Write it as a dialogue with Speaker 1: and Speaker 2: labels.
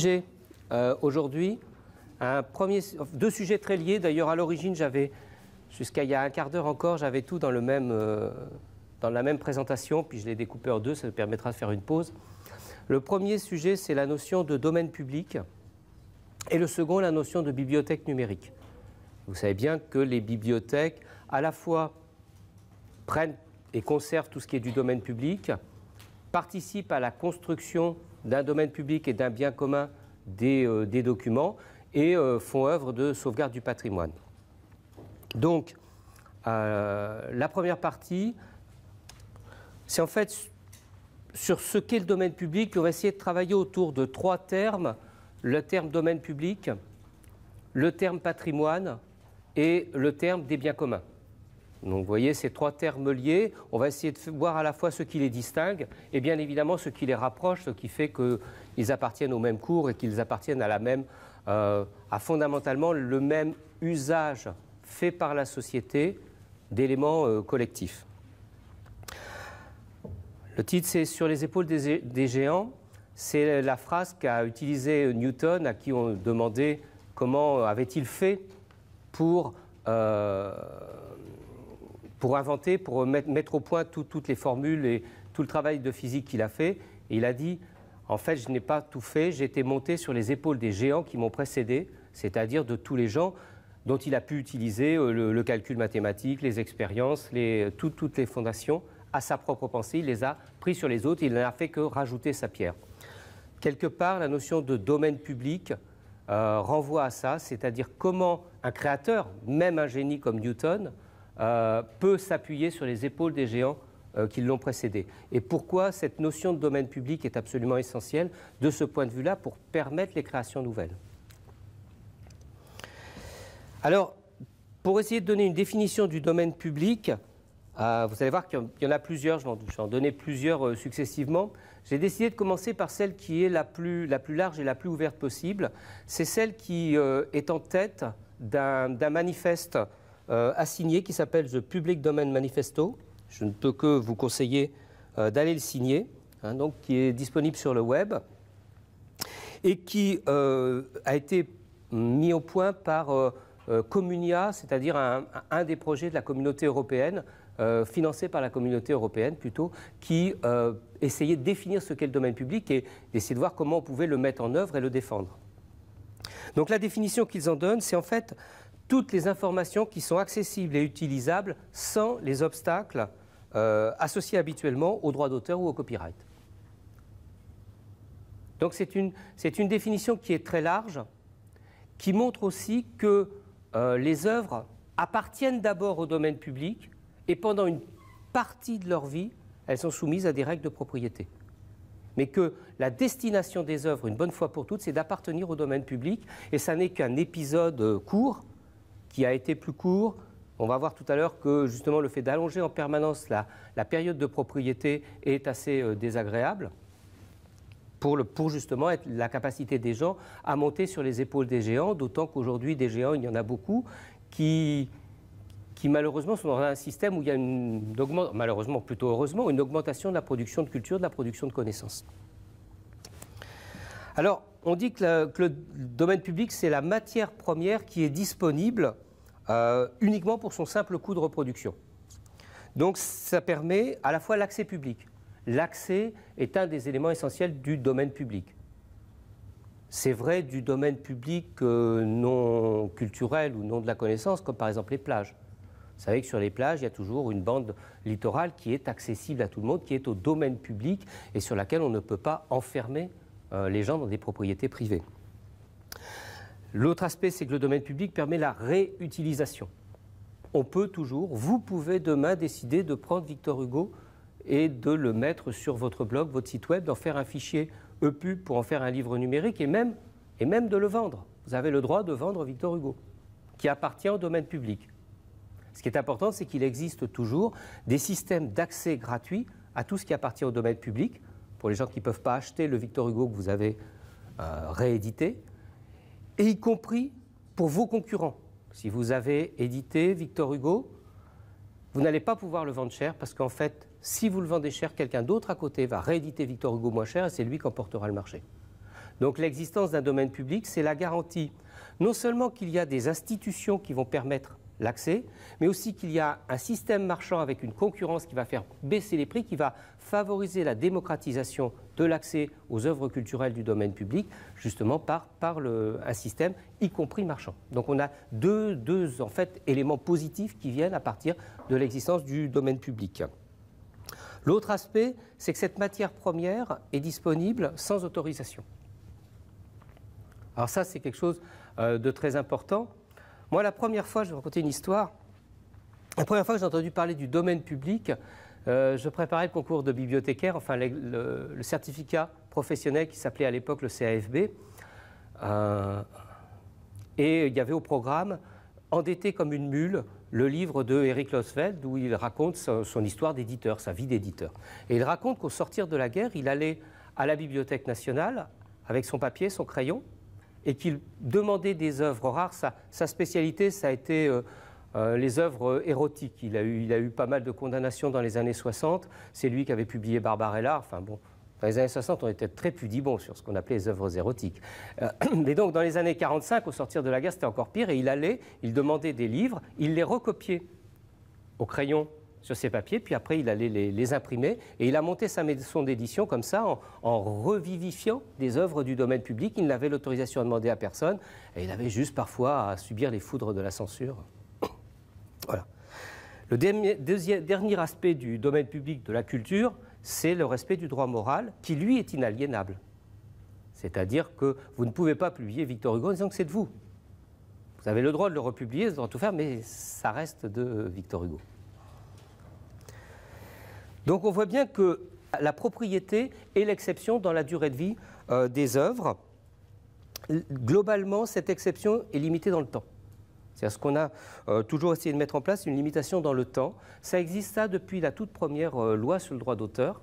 Speaker 1: sujet aujourd'hui, deux sujets très liés. D'ailleurs, à l'origine, jusqu'à il y a un quart d'heure encore, j'avais tout dans la même présentation, puis je l'ai découpé en deux, ça me permettra de faire une pause. Le premier sujet, c'est la notion de domaine public, et le second, la notion de bibliothèque numérique. Vous savez bien que les bibliothèques, à la fois, prennent et conservent tout ce qui est du domaine public, participent à la construction d'un domaine public et d'un bien commun des documents, et font œuvre de sauvegarde du patrimoine. Donc, la première partie, c'est en fait sur ce qu'est le domaine public. On va essayer de travailler autour de trois termes: le terme domaine public, le terme patrimoine et le terme des biens communs. Donc vous voyez ces trois termes liés, on va essayer de voir à la fois ce qui les distingue et bien évidemment ce qui les rapproche, ce qui fait qu'ils appartiennent au même cours et qu'ils appartiennent à fondamentalement le même usage fait par la société d'éléments collectifs. Le titre, c'est « Sur les épaules des géants ». C'est la phrase qu'a utilisée Newton, à qui on demandait comment avait-il fait pour inventer, pour mettre au point toutes les formules et tout le travail de physique qu'il a fait. Et il a dit, en fait, je n'ai pas tout fait, j'ai été monté sur les épaules des géants qui m'ont précédé, c'est-à-dire de tous les gens dont il a pu utiliser le calcul mathématique, les expériences, toutes les fondations à sa propre pensée. Il les a pris sur les autres, il n'a fait que rajouter sa pierre. Quelque part, la notion de domaine public renvoie à ça, c'est-à-dire comment un créateur, même un génie comme Newton, peut s'appuyer sur les épaules des géants qui l'ont précédé. Et pourquoi cette notion de domaine public est absolument essentielle de ce point de vue-là pour permettre les créations nouvelles. Alors, pour essayer de donner une définition du domaine public, vous allez voir qu'il y en a plusieurs, je vais en donner plusieurs successivement. J'ai décidé de commencer par celle qui est la plus large et la plus ouverte possible. C'est celle qui est en tête d'un manifeste assigné qui s'appelle The Public Domain Manifesto. Je ne peux que vous conseiller d'aller le signer, donc qui est disponible sur le web et qui a été mis au point par Communia, c'est-à-dire un des projets de la communauté européenne, financé par la communauté européenne plutôt, qui essayait de définir ce qu'est le domaine public et d'essayer de voir comment on pouvait le mettre en œuvre et le défendre. Donc la définition qu'ils en donnent, c'est en fait toutes les informations qui sont accessibles et utilisables sans les obstacles associés habituellement au droit d'auteur ou au copyright. Donc c'est une définition qui est très large, qui montre aussi que les œuvres appartiennent d'abord au domaine public et pendant une partie de leur vie, elles sont soumises à des règles de propriété. Mais que la destination des œuvres, une bonne fois pour toutes, c'est d'appartenir au domaine public, et ça n'est qu'un épisode court, qui a été plus court. On va voir tout à l'heure que justement le fait d'allonger en permanence la période de propriété est assez désagréable pour justement être la capacité des gens à monter sur les épaules des géants, d'autant qu'aujourd'hui des géants, il y en a beaucoup qui malheureusement sont dans un système où il y a malheureusement, plutôt heureusement, une augmentation de la production de culture, de la production de connaissances. Alors, on dit que le domaine public, c'est la matière première qui est disponible uniquement pour son simple coût de reproduction. Donc, ça permet à la fois l'accès public. L'accès est un des éléments essentiels du domaine public. C'est vrai du domaine public non culturel ou non de la connaissance, comme par exemple les plages. Vous savez que sur les plages, il y a toujours une bande littorale qui est accessible à tout le monde, qui est au domaine public et sur laquelle on ne peut pas enfermer les gens dans des propriétés privées. L'autre aspect, c'est que le domaine public permet la réutilisation. On peut toujours, vous pouvez demain décider de prendre Victor Hugo et de le mettre sur votre blog, votre site web, d'en faire un fichier EPUB pour en faire un livre numérique et même de le vendre. Vous avez le droit de vendre Victor Hugo, qui appartient au domaine public. Ce qui est important, c'est qu'il existe toujours des systèmes d'accès gratuits à tout ce qui appartient au domaine public, pour les gens qui ne peuvent pas acheter le Victor Hugo que vous avez réédité, et y compris pour vos concurrents. Si vous avez édité Victor Hugo, vous n'allez pas pouvoir le vendre cher parce qu'en fait, si vous le vendez cher, quelqu'un d'autre à côté va rééditer Victor Hugo moins cher et c'est lui qui emportera le marché. Donc l'existence d'un domaine public, c'est la garantie non seulement qu'il y a des institutions qui vont permettre l'accès, mais aussi qu'il y a un système marchand avec une concurrence qui va faire baisser les prix, qui va favoriser la démocratisation de l'accès aux œuvres culturelles du domaine public, justement par un système, y compris marchand. Donc on a deux en fait, éléments positifs qui viennent à partir de l'existence du domaine public. L'autre aspect, c'est que cette matière première est disponible sans autorisation. Alors ça, c'est quelque chose de très important. Moi, la première fois, je vais raconter une histoire, la première fois que j'ai entendu parler du domaine public, je préparais le concours de bibliothécaire, enfin le certificat professionnel qui s'appelait à l'époque le CAFB. Et il y avait au programme « Endetté comme une mule », le livre de Eric Losfeld, où il raconte son histoire d'éditeur, sa vie d'éditeur. Et il raconte qu'au sortir de la guerre, il allait à la Bibliothèque nationale avec son papier, son crayon, et qu'il demandait des œuvres rares. Sa spécialité, ça a été les œuvres érotiques. Il a eu pas mal de condamnations dans les années 60. C'est lui qui avait publié Barbarella. Enfin bon, dans les années 60, on était très pudibond sur ce qu'on appelait les œuvres érotiques. Mais donc, dans les années 45, au sortir de la guerre, c'était encore pire. Et il demandait des livres, il les recopiait au crayon sur ses papiers, puis après il allait les imprimer, et il a monté sa maison d'édition comme ça, en revivifiant des œuvres du domaine public. Il n'avait l'autorisation à demander à personne, et il avait juste parfois à subir les foudres de la censure. Voilà. Le dernier aspect du domaine public de la culture, c'est le respect du droit moral, qui lui est inaliénable. C'est-à-dire que vous ne pouvez pas publier Victor Hugo en disant que c'est de vous. Vous avez le droit de le republier, vous avez le droit de tout faire, mais ça reste de Victor Hugo. Donc on voit bien que la propriété est l'exception dans la durée de vie des œuvres. Globalement, cette exception est limitée dans le temps. C'est ce qu'on a toujours essayé de mettre en place, une limitation dans le temps. Ça existe depuis la toute première loi sur le droit d'auteur,